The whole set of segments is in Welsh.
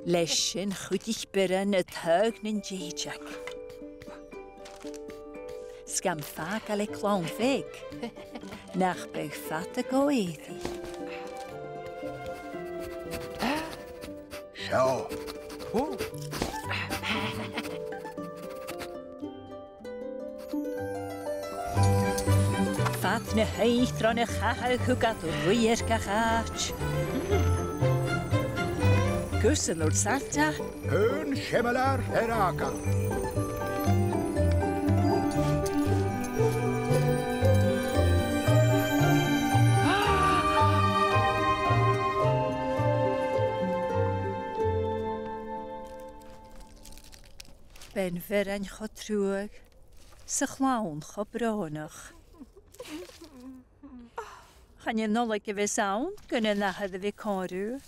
Leis sin chuidigh birean a thug na déideach. Scam Faic le clán Faic, nach beg fata go éidí. Seo. Fat na haithra na chachaigh chugad ruier gachach. Gwsel o'r salta. Hyn siemelaar aga. Ben ferain cho trwg, sy chlawn cho bronach. Chan yn Nollaig y fe sawn, gynnu nahydd y fe corw.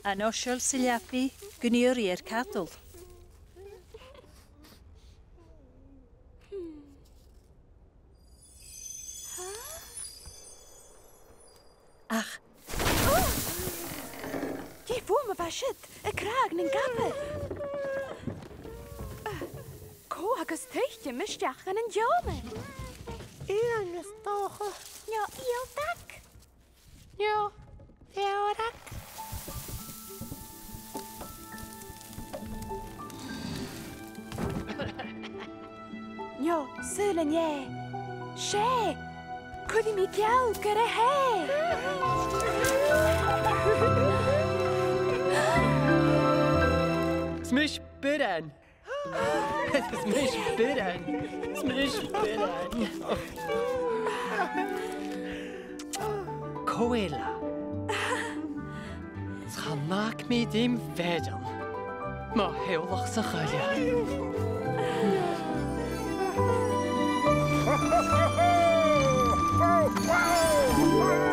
A nosiol syliapi, gynnu'r i'r cadl. Ach. Je voel me was shit, een kraag en een gappen. Ko agus tuchtje misjach en een jome. Ian is toch. Ja, heel dak. Ja, heel dak. Ja, zullen je. She. Kudi mi jou kere he. Smish biren. Smish biren. Smish biren. Coela. Schamak me dim vedam. Maar heel lach ze galja. Wow!